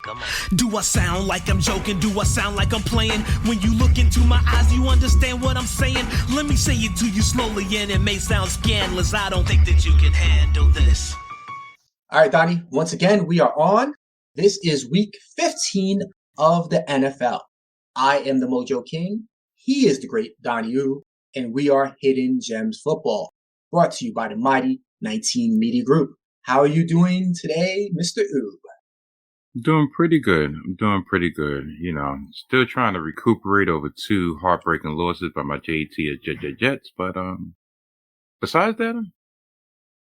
Come on. Do I sound like I'm joking? Do I sound like I'm playing? When you look into my eyes, you understand what I'm saying? Let me say it to you slowly, and it may sound scandalous. I don't think that you can handle this. All right, Donnie, once again, we are on. This is week 15 of the NFL. I am the MoJoKing. He is the great Donnie Oooh, and we are Hidden Gems Football, brought to you by the mighty 19 Media Group. How are you doing today, Mr. Oooh? Doing pretty good. I'm doing pretty good. You know, still trying to recuperate over two heartbreaking losses by my JT Jets. But besides that,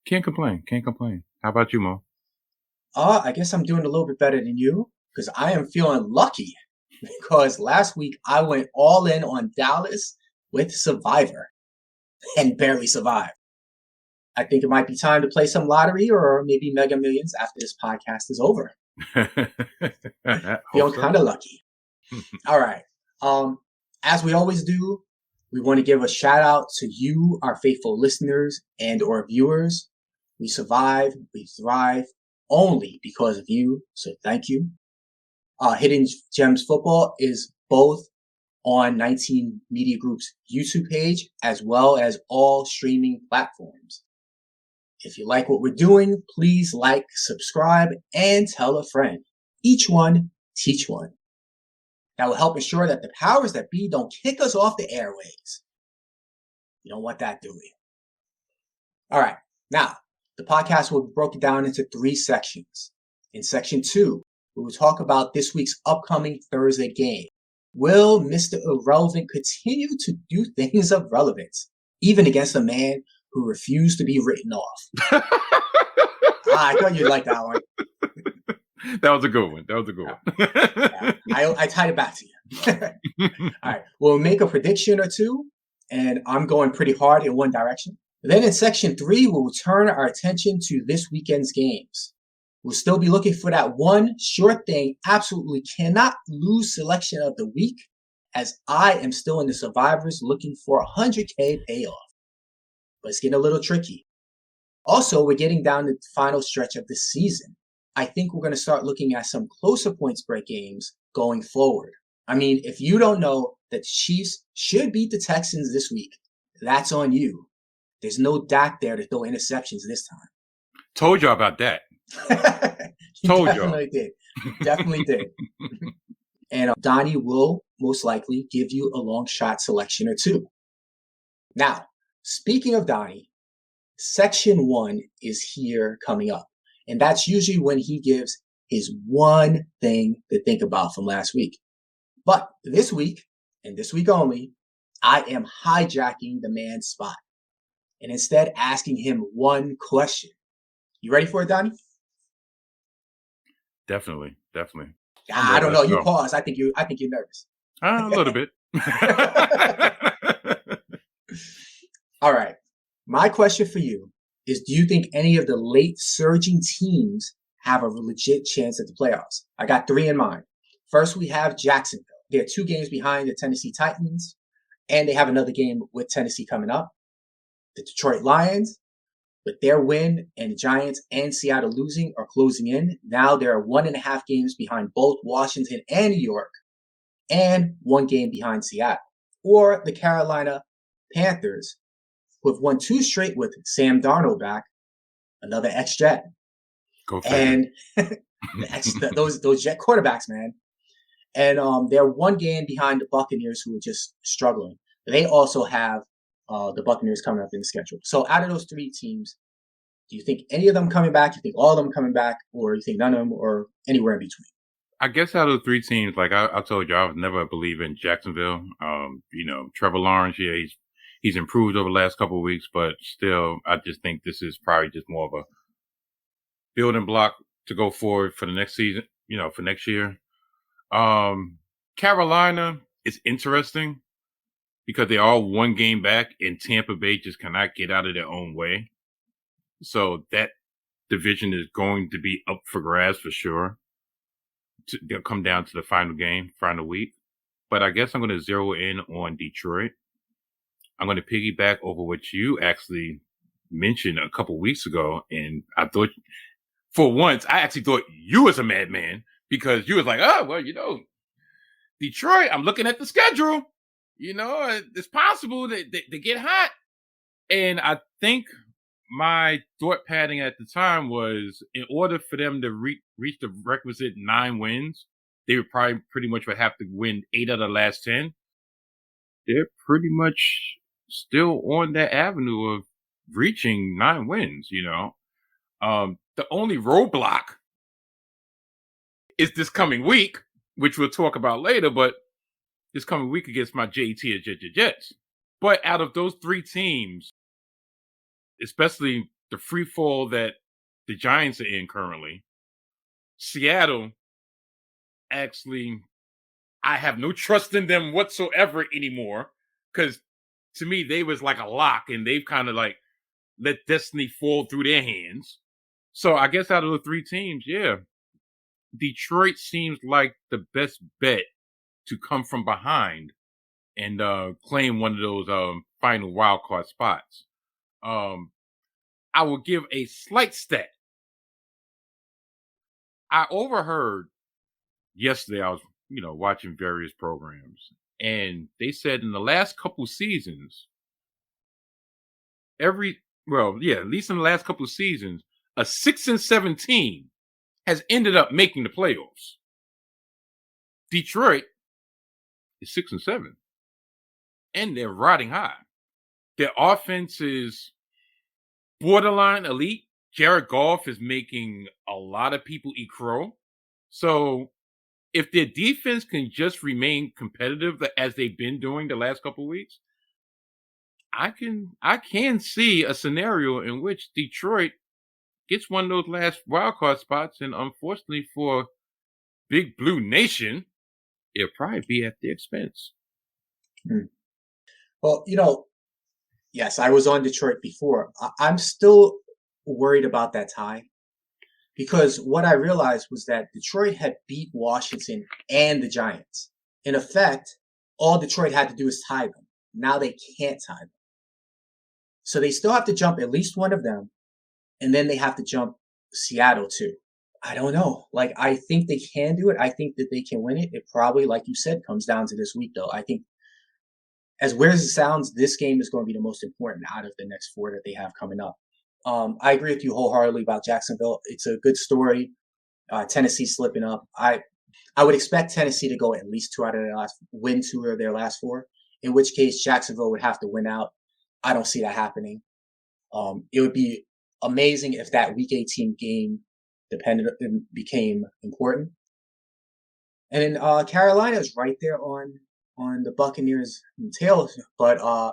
can't complain. Can't complain. How about you, Mo? I guess I'm doing a little bit better than you because I am feeling lucky because last week I went all in on Dallas with Survivor and barely survived. I think it might be time to play some lottery or maybe Mega Millions after this podcast is over. Feeling kind of lucky. All right. As we always do, we want to give a shout out to you, our faithful listeners and or viewers. We survive, we thrive only because of you. So thank you. Hidden Gems Football is both on 19 Media Group's YouTube page as well as all streaming platforms. If you like what we're doing, please like, subscribe, and tell a friend. Each one, teach one. That will help ensure that the powers that be don't kick us off the airways. You don't want that, do we? All right. Now, the podcast will be broken down into 3 sections. In section 2, we will talk about this week's upcoming Thursday game. Will Mr. Irrelevant continue to do things of relevance, even against a man who refused to be written off? I thought you'd like that one. That was a good one. Yeah. I tied it back to you. All right. We'll make a prediction or two, and I'm going pretty hard in one direction. Then in section 3, we'll turn our attention to this weekend's games. We'll still be looking for that one sure thing, absolutely cannot lose selection of the week, as I am still in the survivors looking for a 100K payoff. But it's getting a little tricky. Also, we're getting down to the final stretch of the season. I think we're going to start looking at some closer point spread games going forward. I mean, if you don't know that the Chiefs should beat the Texans this week, that's on you. There's no Dak there to throw interceptions this time. Told y'all about that. Definitely did. Definitely did. And Donnie will most likely give you a long shot selection or two. Now, speaking of Donnie, section 1 is here coming up. And that's usually when he gives his one thing to think about from last week. But this week, and this week only, I am hijacking the man's spot. And instead asking him one question. You ready for it, Donnie? Definitely. I don't know. You pause. I think you're nervous. A little bit. All right. My question for you is, do you think any of the late surging teams have a legit chance at the playoffs? I got 3 in mind. First, we have Jacksonville. They're 2 games behind the Tennessee Titans, and they have another game with Tennessee coming up. The Detroit Lions, with their win and the Giants and Seattle losing, are closing in. Now there are 1.5 games behind both Washington and New York, and 1 game behind Seattle. Or the Carolina Panthers, who have won 2 straight with Sam Darnold back, another ex-Jet. Go figure. And those Jet quarterbacks, man. And they're 1 game behind the Buccaneers, who are just struggling. They also have the Buccaneers coming up in the schedule. So out of those 3 teams, do you think any of them coming back? You think all of them coming back? Or you think none of them, or anywhere in between? I guess out of the 3 teams, like I told you, I was never a believer in Jacksonville. Trevor Lawrence, yeah, he's improved over the last couple of weeks, but still, I just think this is probably just more of a building block to go forward for the next season, for next year. Carolina is interesting because they're all 1 game back, and Tampa Bay just cannot get out of their own way. So that division is going to be up for grabs for sure. They'll come down to the final week. But I guess I'm going to zero in on Detroit. I'm going to piggyback over what you actually mentioned a couple weeks ago. And I thought, for once, I actually thought you was a madman because you was like, oh, well, Detroit, I'm looking at the schedule. It's possible that they get hot. And I think my thought pattern at the time was, in order for them to reach the requisite 9 wins, they would probably pretty much would have to win 8 out of the last 10. They're pretty much still on that avenue of reaching 9 wins, The only roadblock is this coming week, which we'll talk about later, but this coming week against my JT Jets. But out of those 3 teams, especially the free fall that the Giants are in currently, Seattle, actually, I have no trust in them whatsoever anymore, because to me, they was like a lock, and they've kind of like let destiny fall through their hands. So I guess out of the 3 teams, yeah, Detroit seems like the best bet to come from behind and claim one of those final wild card spots. I will give a slight stat. I overheard yesterday, I was, watching various programs, and they said in the last couple seasons, at least in the last couple of seasons, a 6-7 team has ended up making the playoffs. Detroit is 6-7, and they're riding high. Their offense is borderline elite. Jared Goff is making a lot of people eat crow. So if their defense can just remain competitive as they've been doing the last couple of weeks, I can see a scenario in which Detroit gets one of those last wildcard spots, and unfortunately for Big Blue Nation, it'll probably be at their expense. Well, yes, I was on Detroit before. I'm still worried about that tie, because what I realized was that Detroit had beat Washington and the Giants. In effect, all Detroit had to do is tie them. Now they can't tie them. So they still have to jump at least one of them, and then they have to jump Seattle too. I don't know. Like, I think they can do it. I think that they can win it. It probably, like you said, comes down to this week, though. I think, as weird as it sounds, this game is going to be the most important out of the next 4 that they have coming up. I agree with you wholeheartedly about Jacksonville. It's a good story. Tennessee slipping up. I would expect Tennessee to go at least 2 out of win 2 of their last 4, in which case Jacksonville would have to win out. I don't see that happening. It would be amazing if that Week 18 game became important. And then Carolina is right there on the Buccaneers' tail. But I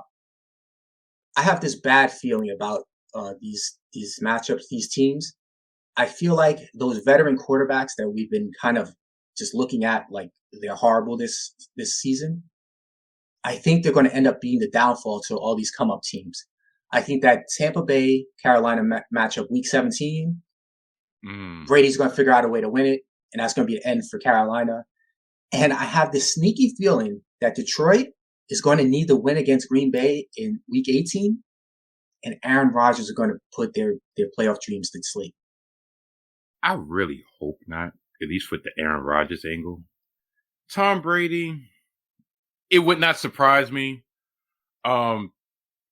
have this bad feeling about these matchups, these teams. I feel like those veteran quarterbacks that we've been kind of just looking at like they're horrible this season, I think they're going to end up being the downfall to all these come-up teams. I think that Tampa Bay Carolina matchup Week 17, Brady's going to figure out a way to win it, and that's going to be the end for Carolina. And I have this sneaky feeling that Detroit is going to need the win against Green Bay in Week 18, and Aaron Rodgers is going to put their playoff dreams to sleep. I really hope not, at least with the Aaron Rodgers angle. Tom Brady, it would not surprise me.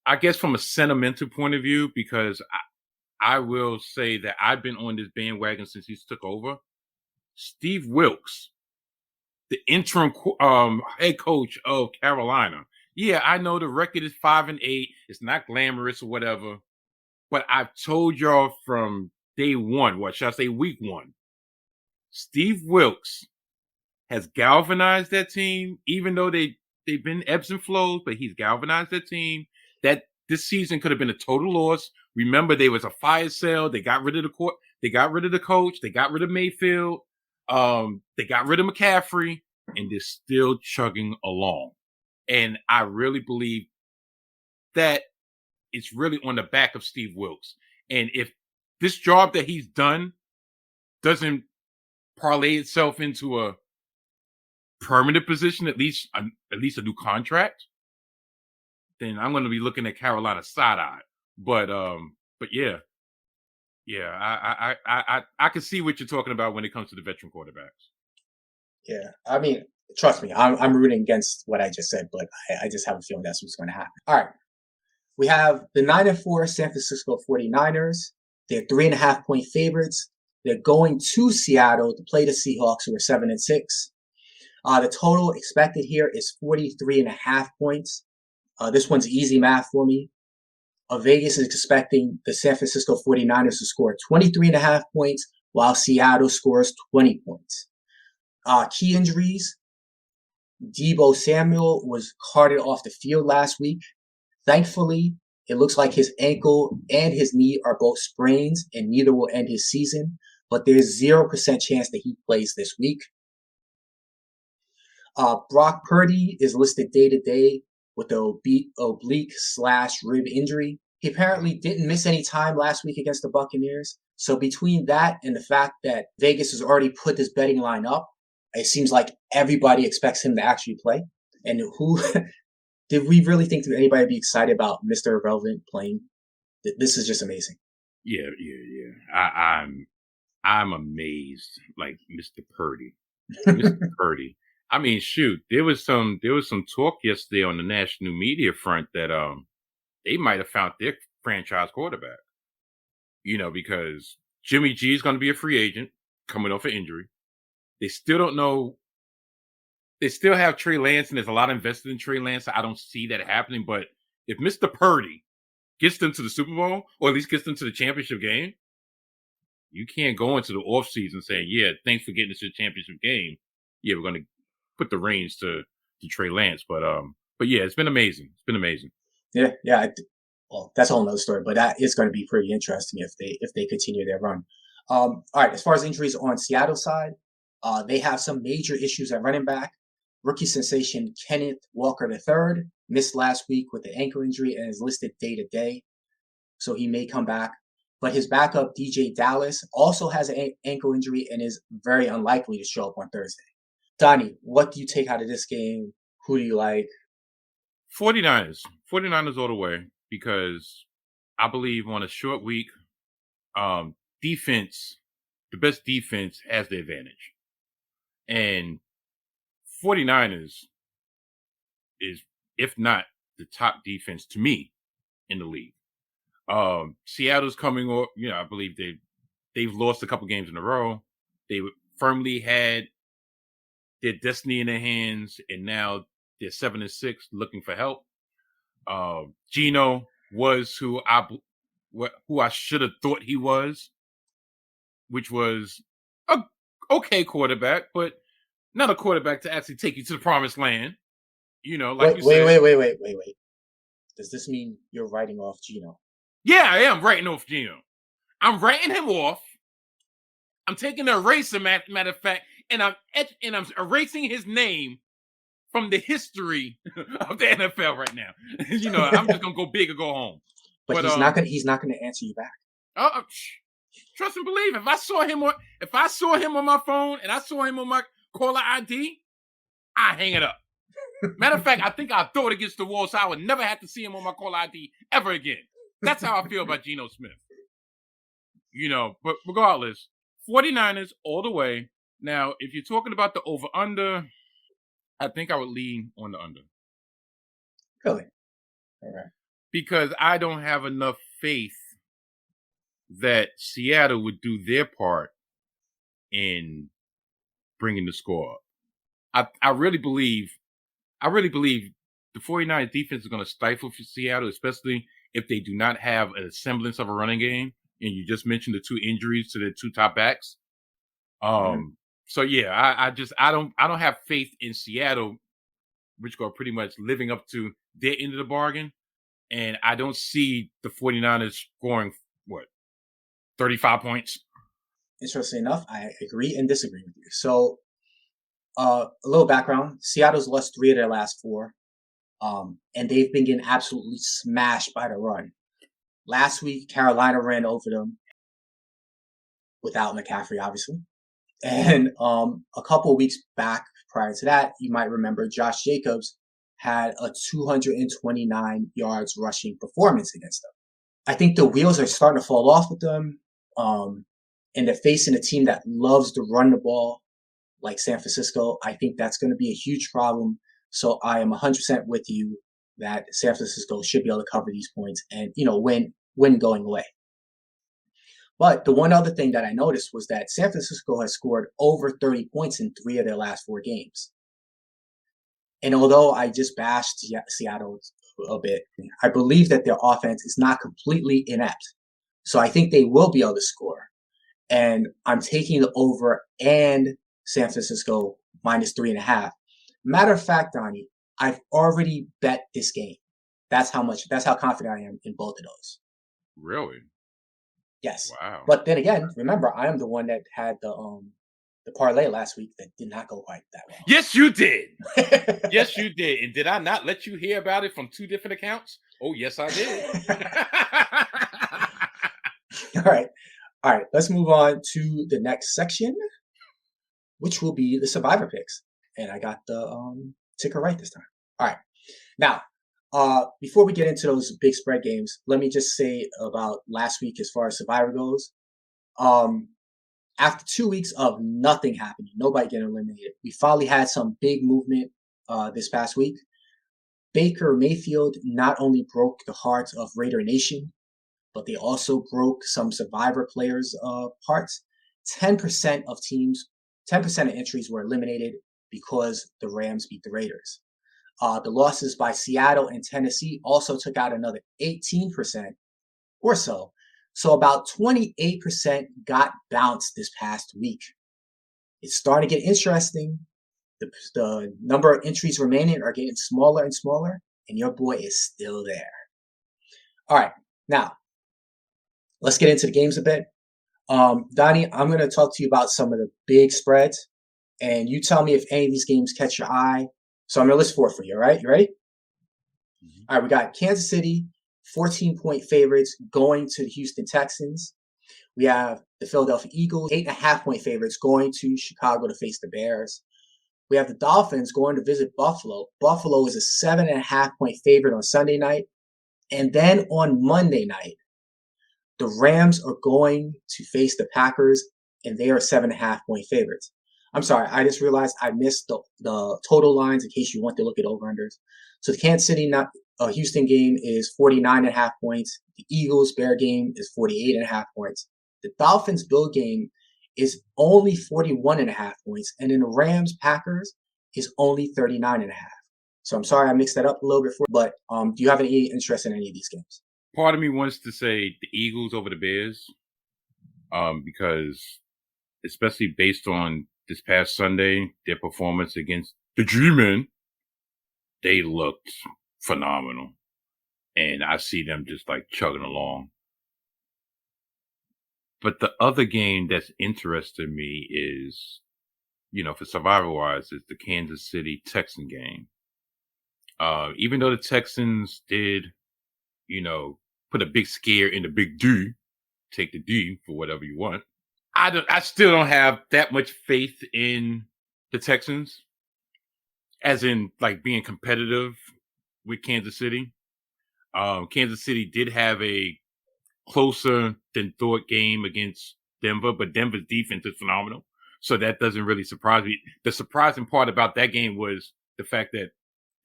I guess from a sentimental point of view, because I will say that I've been on this bandwagon since he's took over. Steve Wilkes, the interim head coach of Carolina. Yeah, I know the record is 5-8. It's not glamorous or whatever, but I've told y'all from day one, what should I say, week 1, Steve Wilkes has galvanized that team, even though they've been ebbs and flows, but he's galvanized that team. That this season could have been a total loss. Remember, there was a fire sale. They got rid of the court. They got rid of the coach. They got rid of Mayfield. They got rid of McCaffrey, and they're still chugging along. And I really believe that it's really on the back of Steve Wilkes. And if this job that he's done doesn't parlay itself into a permanent position, at least a new contract, then I'm going to be looking at Carolina side-eye. But yeah, I can see what you're talking about when it comes to the veteran quarterbacks. Yeah, I mean, trust me, I'm rooting against what I just said, but I just have a feeling that's what's going to happen. All right, we have the 9-4 San Francisco 49ers. They're 3.5-point favorites. They're going to Seattle to play the Seahawks, who are 7-6. The total expected here is 43.5 points. This one's easy math for me. Vegas is expecting the San Francisco 49ers to score 23.5 points, while Seattle scores 20 points. Key injuries. Deebo Samuel was carted off the field last week. Thankfully, it looks like his ankle and his knee are both sprains, and neither will end his season. But there's 0% chance that he plays this week. Brock Purdy is listed day-to-day with the oblique/rib injury. He apparently didn't miss any time last week against the Buccaneers. So between that and the fact that Vegas has already put this betting line up, it seems like everybody expects him to actually play. And who did we really think that anybody would be excited about Mr. Irrelevant playing? This is just amazing. Yeah. I'm amazed, like Mr. Purdy. Mr. Purdy. I mean, shoot, there was some talk yesterday on the national media front that they might have found their franchise quarterback. Because Jimmy G is going to be a free agent coming off an injury. They still don't know. They still have Trey Lance, and there's a lot invested in Trey Lance. So I don't see that happening. But if Mr. Purdy gets them to the Super Bowl, or at least gets them to the championship game, you can't go into the offseason saying, yeah, thanks for getting us to the championship game. Yeah, we're going to put the reins to Trey Lance. But yeah, it's been amazing. It's been amazing. Yeah. Well, that's a whole nother story, but that is going to be pretty interesting if they continue their run. All right, as far as injuries on Seattle side, they have some major issues at running back. Rookie sensation Kenneth Walker III missed last week with an ankle injury and is listed day-to-day, so he may come back. But his backup, DJ Dallas, also has an ankle injury and is very unlikely to show up on Thursday. Donnie, what do you take out of this game? Who do you like? 49ers. 49ers all the way, because I believe on a short week, defense, the best defense has the advantage. And 49ers is, if not the top defense to me in the league. Seattle's coming off, I believe they've lost a couple games in a row. They firmly had their destiny in their hands, and now they're 7-6 looking for help. Geno was who I should have thought he was, which was a okay quarterback, but not a quarterback to actually take you to the promised land. Like wait. Does this mean you're writing off Geno? Yeah, I am writing off Geno. I'm writing him off. I'm taking the eraser, matter of fact, and I'm erasing his name from the history of the NFL right now. I'm just gonna go big or go home. But he's not gonna answer you back. Trust and believe. If I saw him on my phone and I saw him on my caller ID, I hang it up. Matter of fact, I think I'll throw it against the wall so I would never have to see him on my caller ID ever again. That's how I feel about Geno Smith. But regardless, 49ers all the way. Now, if you're talking about the over-under, I think I would lean on the under. Really? All right. Because I don't have enough faith that Seattle would do their part in bringing the score up. I really believe the 49ers defense is going to stifle for Seattle, especially if they do not have a semblance of a running game. And you just mentioned the two injuries to the two top backs. So yeah, I don't have faith in Seattle, which are pretty much living up to their end of the bargain. And I don't see the 49ers scoring 35 points. Interesting enough, I agree and disagree with you. So a little background. Seattle's lost 3 of their last 4. And they've been getting absolutely smashed by the run. Last week, Carolina ran over them without McCaffrey, obviously. And a couple of weeks back prior to that, you might remember Josh Jacobs had a 229 yards rushing performance against them. I think the wheels are starting to fall off with them. And they're facing a team that loves to run the ball. like San Francisco. I think that's going to be a huge problem. So I am 100% with you that San Francisco should be able to cover these points and, win going away. But the one other thing that I noticed was that San Francisco has scored over 30 points in 3 of their last 4 games. And although I just bashed Seattle a bit, I believe that their offense is not completely inept. So I think they will be able to score. And I'm taking the over and San Francisco minus 3.5. Matter of fact, Donnie, I've already bet this game. That's how confident I am in both of those. Really? Yes. Wow. But then again, remember, I am the one that had the parlay last week that did not go quite that well. Yes, you did. Yes, you did. And did I not let you hear about it from 2 different accounts? Oh, yes, I did. All right. Let's move on to the next section, which will be the survivor picks. And I got the ticker right this time. All right. Now, before we get into those big spread games, let me just say about last week as far as survivor goes. After 2 weeks of nothing happening, nobody getting eliminated, we finally had some big movement this past week. Baker Mayfield not only broke the hearts of Raider Nation, but they also broke some survivor players' hearts. 10% of entries were eliminated because the Rams beat the Raiders. The losses by Seattle and Tennessee also took out another 18% or so. So about 28% got bounced this past week. It's starting to get interesting. The number of entries remaining are getting smaller and smaller, and your boy is still there. All right, now, let's get into the games a bit. Donnie, I'm going to talk to you about some of the big spreads, and you tell me if any of these games catch your eye. So I'm going to list 4 for you, all right? You ready? Mm-hmm. All right, we got Kansas City, 14-point favorites going to the Houston Texans. We have the Philadelphia Eagles, 8.5-point favorites going to Chicago to face the Bears. We have the Dolphins going to visit Buffalo. Buffalo is a 7.5-point favorite on Sunday night. And then on Monday night, the Rams are going to face the Packers, and they are 7.5-point favorites. I'm sorry, I just realized I missed the total lines in case you want to look at over-unders. So the Kansas City Houston game is 49.5 points. The Eagles-Bear game is 48.5 points. The Dolphins-Bill game is only 41.5 points. And then the Rams-Packers is only 39.5. So I'm sorry I mixed that up a little bit, but do you have any interest in any of these games? Part of me wants to say the Eagles over the Bears, because especially based on this past Sunday, their performance against the G-Men, they looked phenomenal. And I see them just like chugging along. But the other game that's interested me is, for survivor-wise, is the Kansas City Texan game. Even though the Texans did, put a big scare in the big D, take the D for whatever you want. I still don't have that much faith in the Texans, as in like being competitive with Kansas City. Kansas City did have a closer than thought game against Denver, but Denver's defense is phenomenal. So that doesn't really surprise me. The surprising part about that game was the fact that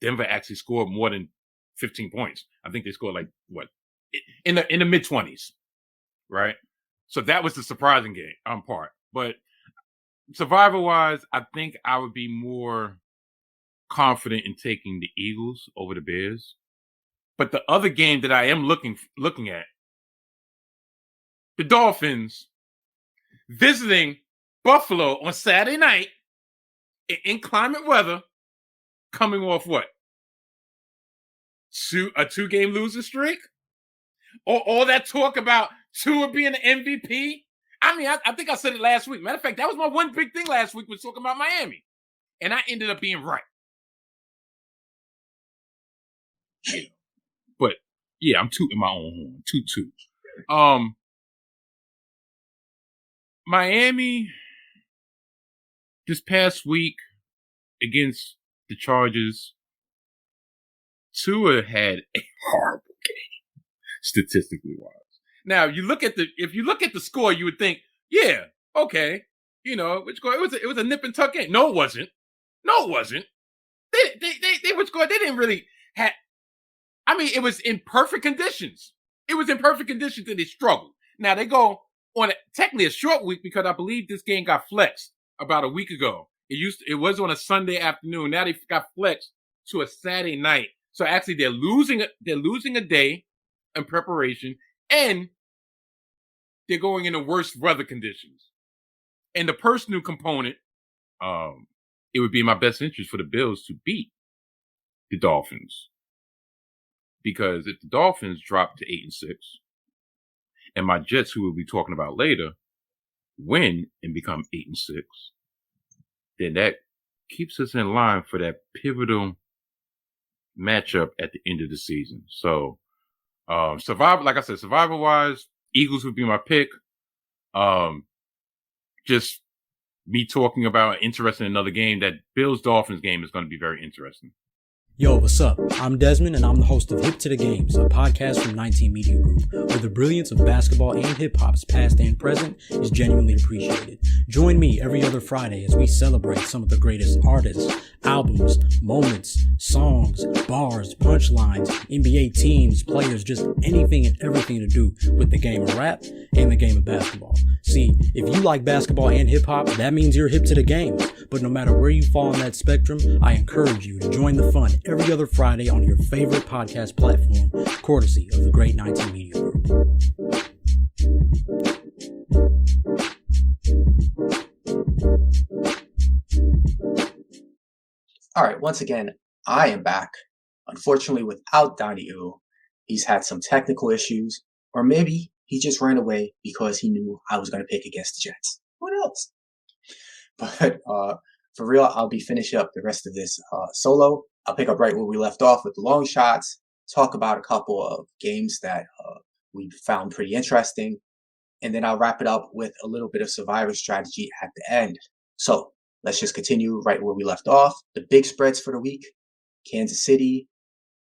Denver actually scored more than 15 points. I think they scored in the mid-20s, right? So that was the surprising game part. But survivor-wise, I think I would be more confident in taking the Eagles over the Bears. But the other game that I am looking at, the Dolphins visiting Buffalo on Saturday night in inclement weather, coming off what? A 2-game losing streak? Or all that talk about Tua being the MVP? I mean, I think I said it last week. Matter of fact, that was my one big thing last week, was talking about Miami. And I ended up being right. But, yeah, I'm tooting my own horn. Toot. Miami, this past week against the Chargers, Tua had a horrible game, statistically wise. Now, if you look at the score, you would think, yeah, okay, It was a nip and tuck game. No, it wasn't. They were scoring. They didn't really have. I mean, it was in perfect conditions. And they struggled. Now they go on technically a short week because I believe this game got flexed about a week ago. It was on a Sunday afternoon. Now they got flexed to a Saturday night. So actually, they're losing a day in preparation, and they're going into worse weather conditions. And the personal component, it would be in my best interest for the Bills to beat the Dolphins. Because if the Dolphins drop to 8-6, and my Jets, who we'll be talking about later, win and become 8-6, then that keeps us in line for that pivotal matchup at the end of the season. So, survival-wise, Eagles would be my pick. Just me talking about interesting another game, that Bills-Dolphins game is going to be very interesting. Yo, what's up? I'm Desmond, and I'm the host of Hip to the Games, a podcast from 19 Media Group, where the brilliance of basketball and hip-hop's past and present is genuinely appreciated. Join me every other Friday as we celebrate some of the greatest artists, albums, moments, songs, bars, punchlines, NBA teams, players, just anything and everything to do with the game of rap and the game of basketball. See, if you like basketball and hip-hop, that means you're hip to the games. But no matter where you fall on that spectrum, I encourage you to join the fun every other Friday on your favorite podcast platform, courtesy of the great 19 Media Group. All right, once again, I am back. Unfortunately, without Donnie Oooh. He's had some technical issues, or maybe he just ran away because he knew I was going to pick against the Jets. Who knows? But for real, I'll be finishing up the rest of this solo. I'll pick up right where we left off with the long shots, talk about a couple of games that we found pretty interesting, and then I'll wrap it up with a little bit of survivor strategy at the end. So let's just continue right where we left off. The big spreads for the week: Kansas City,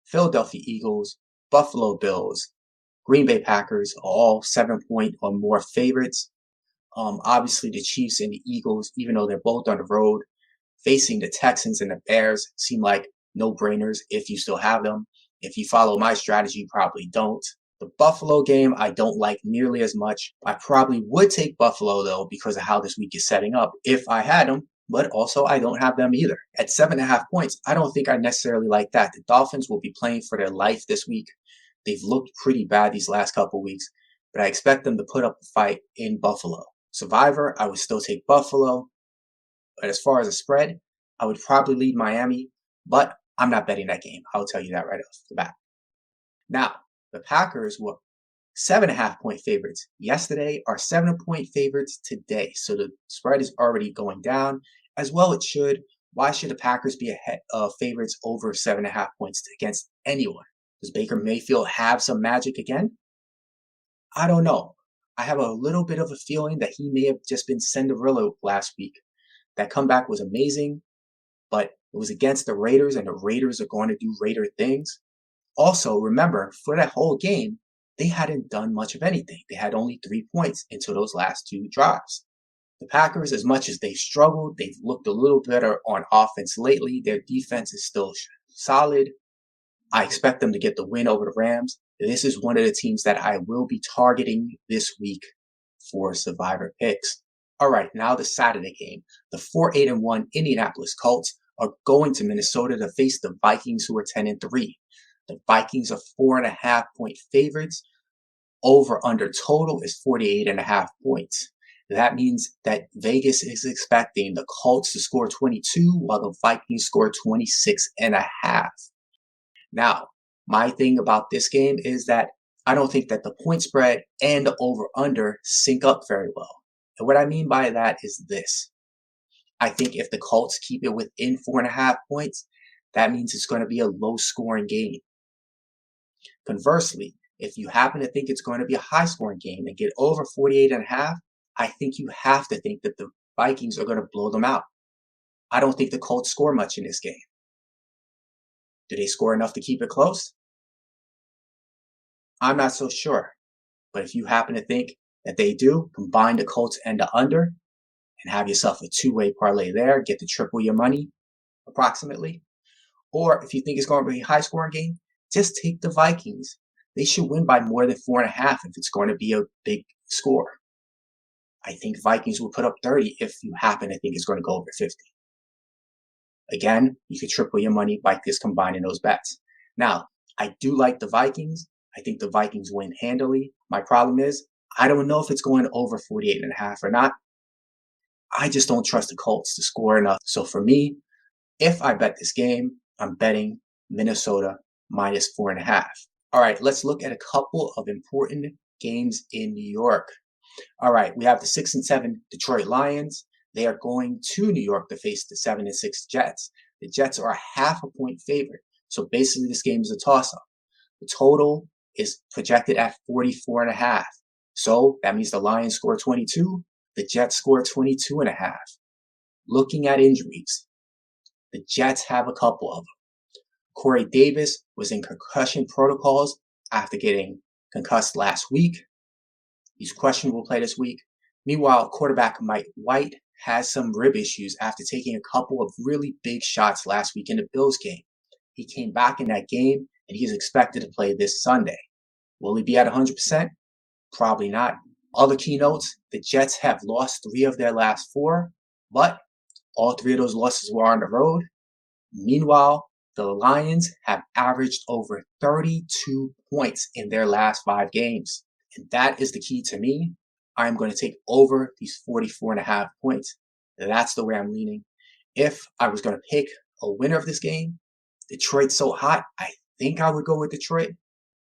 Philadelphia Eagles, Buffalo Bills, Green Bay Packers, all 7-point or more favorites. Obviously, the Chiefs and the Eagles, even though they're both on the road, facing the Texans and the Bears seem like no-brainers if you still have them. If you follow my strategy, you probably don't. The Buffalo game, I don't like nearly as much. I probably would take Buffalo, though, because of how this week is setting up, if I had them. But also, I don't have them either. At 7.5 points, I don't think I necessarily like that. The Dolphins will be playing for their life this week. They've looked pretty bad these last couple weeks, but I expect them to put up a fight in Buffalo. Survivor, I would still take Buffalo. But as far as a spread, I would probably lead Miami, but I'm not betting that game. I'll tell you that right off the bat. Now, the Packers were 7.5-point favorites yesterday, are 7-point favorites today. So the spread is already going down. As well it should. Why should the Packers be ahead of favorites over 7.5 points against anyone? Does Baker Mayfield have some magic again? I don't know. I have a little bit of a feeling that he may have just been Cinderella last week. That comeback was amazing, but it was against the Raiders, and the Raiders are going to do Raider things. Also, remember, for that whole game, they hadn't done much of anything. They had only 3 points into those last 2 drives. The Packers, as much as they've struggled, they've looked a little better on offense lately. Their defense is still solid. I expect them to get the win over the Rams. This is one of the teams that I will be targeting this week for Survivor picks. All right, now the Saturday game. The 4-8-1 Indianapolis Colts are going to Minnesota to face the Vikings, who are 10-3. The Vikings are 4.5-point favorites. Over/under total is 48.5 points. That means that Vegas is expecting the Colts to score 22, while the Vikings score 26.5. Now, my thing about this game is that I don't think that the point spread and the over/under sync up very well. And what I mean by that is this. I think if the Colts keep it within 4.5 points, that means it's going to be a low-scoring game. Conversely, if you happen to think it's going to be a high-scoring game and get over 48.5, I think you have to think that the Vikings are going to blow them out. I don't think the Colts score much in this game. Do they score enough to keep it close? I'm not so sure. But if you happen to think that they do, combine the Colts and the under, and have yourself a two-way parlay there, get to triple your money approximately. Or if you think it's going to be a high-scoring game, just take the Vikings. They should win by more than 4.5 if it's going to be a big score. I think Vikings will put up 30 if you happen to think it's going to go over 50. Again, you could triple your money by just combining those bets. Now, I do like the Vikings. I think the Vikings win handily. My problem is, I don't know if it's going over 48.5 or not. I just don't trust the Colts to score enough. So for me, if I bet this game, I'm betting Minnesota minus 4.5. All right, let's look at a couple of important games in New York. All right, we have the 6-7 Detroit Lions. They are going to New York to face the 7-6 Jets. The Jets are a half a point favorite. So basically this game is a toss-up. The total is projected at 44.5. So that means the Lions score 22. The Jets score 22.5. Looking at injuries, the Jets have a couple of them. Corey Davis was in concussion protocols after getting concussed last week. He's questionable to play this week. Meanwhile, quarterback Mike White has some rib issues after taking a couple of really big shots last week in the Bills game. He came back in that game, and he's expected to play this Sunday. Will he be at 100%? Probably not. Other key notes, the Jets have lost 3 of their last 4, but all 3 of those losses were on the road. Meanwhile, the Lions have averaged over 32 points in their last 5 games. And that is the key to me. I'm going to take over these 44.5 points. That's the way I'm leaning. If I was going to pick a winner of this game, Detroit's so hot, I think I would go with Detroit,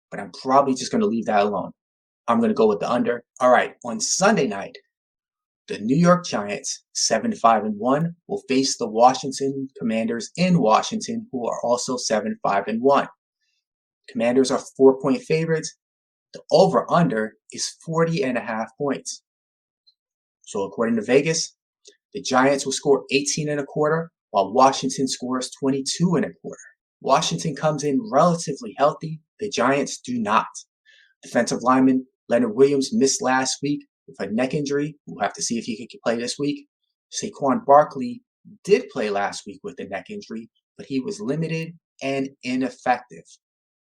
but I'm probably just going to leave that alone. I'm going to go with the under. All right, on Sunday night, the New York Giants, 7-5-1, will face the Washington Commanders in Washington, who are also 7-5-1. Commanders are 4-point favorites. The over-under is 40.5 points. So according to Vegas, the Giants will score 18.25, while Washington scores 22.25. Washington comes in relatively healthy. The Giants do not. Defensive lineman Leonard Williams missed last week with a neck injury. We'll have to see if he can play this week. Saquon Barkley did play last week with a neck injury, but he was limited and ineffective.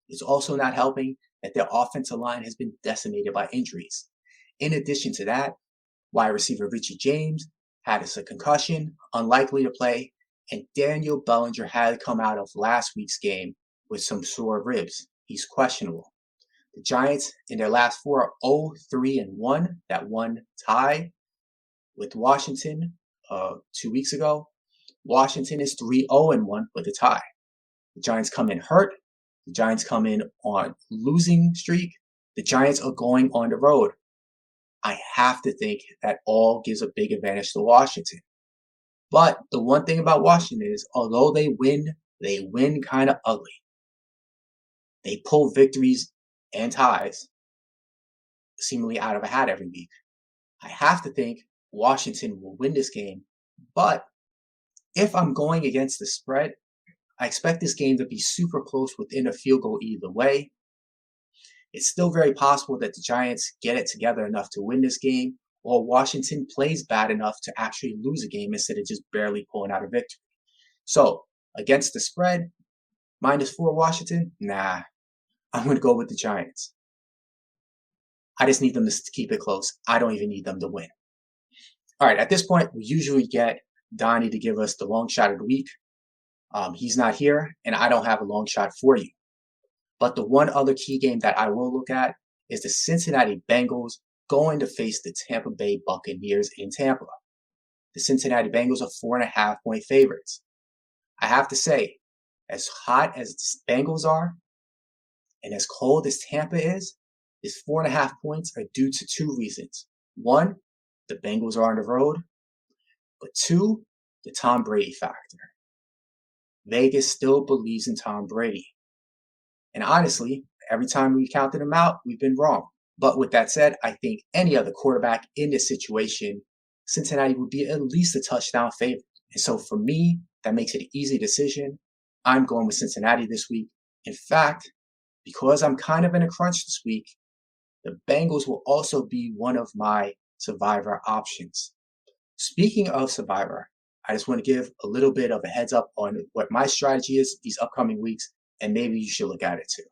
It's also not helping that their offensive line has been decimated by injuries. In addition to that, wide receiver Richie James had a concussion, unlikely to play, and Daniel Bellinger had to come out of last week's game with some sore ribs. He's questionable. The Giants, in their last 4, are 0-3-1. That one tie with Washington 2 weeks ago. Washington is 3-0-1 with a tie. The Giants come in hurt. The Giants come in on losing streak. The Giants are going on the road. I have to think that all gives a big advantage to Washington. But the one thing about Washington is, although they win kind of ugly. They pull victories and ties seemingly out of a hat every week. I have to think Washington will win this game. But if I'm going against the spread, I expect this game to be super close within a field goal either way. It's still very possible that the Giants get it together enough to win this game, or Washington plays bad enough to actually lose a game instead of just barely pulling out a victory. So, against the spread, -4 Washington? Nah, I'm going to go with the Giants. I just need them to keep it close. I don't even need them to win. All right, at this point, we usually get Donnie to give us the long shot of the week. He's not here, and I don't have a long shot for you. But the one other key game that I will look at is the Cincinnati Bengals going to face the Tampa Bay Buccaneers in Tampa. The Cincinnati Bengals are 4.5-point favorites. I have to say, as hot as the Bengals are, and as cold as Tampa is, this 4.5 points are due to 2 reasons. 1, the Bengals are on the road, but 2, the Tom Brady factor. Vegas still believes in Tom Brady. And honestly, every time we counted him out, we've been wrong. But with that said, I think any other quarterback in this situation, Cincinnati would be at least a touchdown favorite. And so for me, that makes it an easy decision. I'm going with Cincinnati this week. In fact, because I'm kind of in a crunch this week, the Bengals will also be one of my survivor options. Speaking of Survivor, I just want to give a little bit of a heads up on what my strategy is these upcoming weeks, and maybe you should look at it too.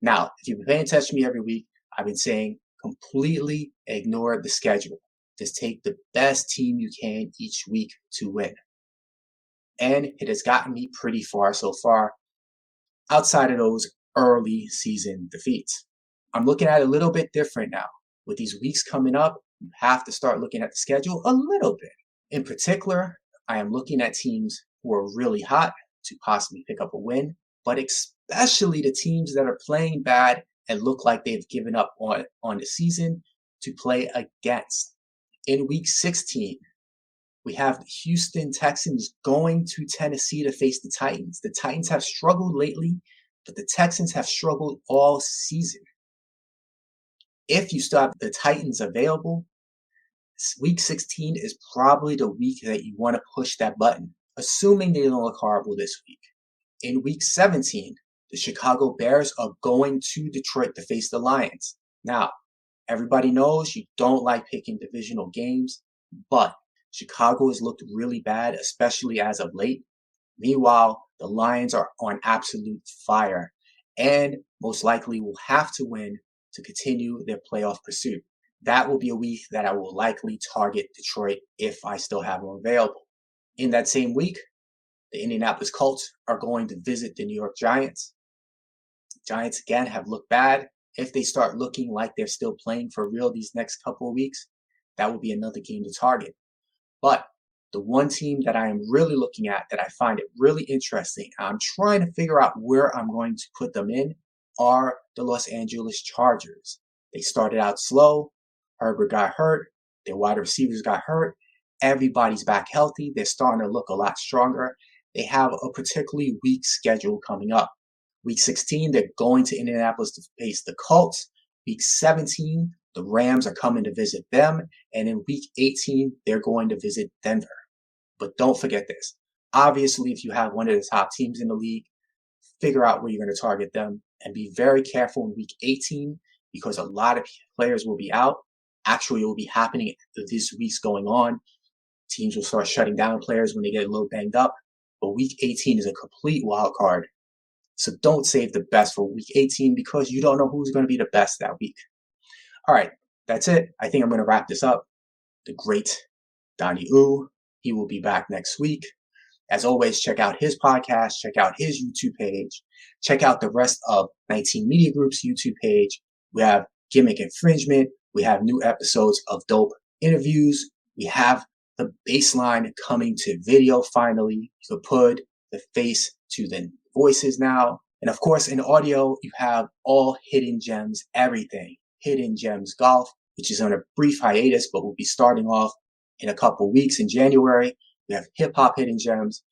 Now, if you've been paying attention to me every week, I've been saying completely ignore the schedule. Just take the best team you can each week to win. And it has gotten me pretty far so far outside of those early season defeats. I'm looking at it a little bit different now. With these weeks coming up, you have to start looking at the schedule a little bit. In particular, I am looking at teams who are really hot to possibly pick up a win, but especially the teams that are playing bad and look like they've given up on the season to play against. In week 16, we have the Houston Texans going to Tennessee to face the Titans. The Titans have struggled lately, but the Texans have struggled all season. If you still have the Titans available, week 16 is probably the week that you want to push that button, assuming they don't look horrible this week. In week 17, the Chicago Bears are going to Detroit to face the Lions. Now, everybody knows you don't like picking divisional games, but Chicago has looked really bad, especially as of late. Meanwhile, the Lions are on absolute fire and most likely will have to win to continue their playoff pursuit. That will be a week that I will likely target Detroit if I still have them available. In that same week, the Indianapolis Colts are going to visit the New York Giants. Giants again have looked bad. If they start looking like they're still playing for real these next couple of weeks, that will be another game to target. But the one team that I am really looking at that I find it really interesting, I'm trying to figure out where I'm going to put them in, are the Los Angeles Chargers. They started out slow. Herbert got hurt. Their wide receivers got hurt. Everybody's back healthy. They're starting to look a lot stronger. They have a particularly weak schedule coming up. Week 16, they're going to Indianapolis to face the Colts. Week 17, the Rams are coming to visit them. And in week 18, they're going to visit Denver. But don't forget this. Obviously, if you have one of the top teams in the league, figure out where you're going to target them and be very careful in week 18 because a lot of players will be out. Actually, it will be happening this week's going on. Teams will start shutting down players when they get a little banged up. But week 18 is a complete wild card. So don't save the best for week 18 because you don't know who's going to be the best that week. All right, that's it. I think I'm going to wrap this up. The great Donnie Oooh, he will be back next week. As always, check out his podcast, check out his YouTube page, check out the rest of 19 Media Group's YouTube page. We have Gimmick Infringement. We have new episodes of dope interviews. We have the baseline coming to video finally. You can put the face to the voices now. And of course, in audio, you have all Hidden Gems, everything. Hidden Gems Golf, which is on a brief hiatus, but will be starting off in a couple weeks in January. We have Hip Hop Hidden Gems.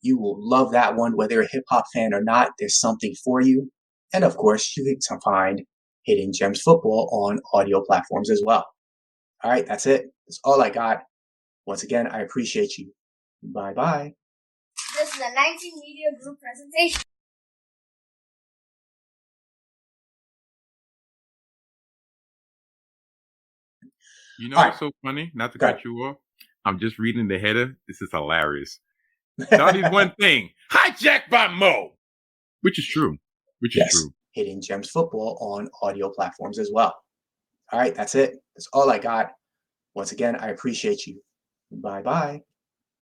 You will love that one, whether you're a hip hop fan or not. There's something for you. And of course, you can find Hidden Gems Football on audio platforms as well. All right, that's it. That's all I got. Once again, I appreciate you. Bye-bye. This is a 19 Media Group presentation. You know All what's so funny? Not to Go cut ahead. you off. I'm just reading the header. This is hilarious. Donnie's one thing. Hijacked by Mo. Which is true. Which is true. Hidden Gems Football on audio platforms as well. All right, that's it. That's all I got. Once again, I appreciate you. Bye-bye.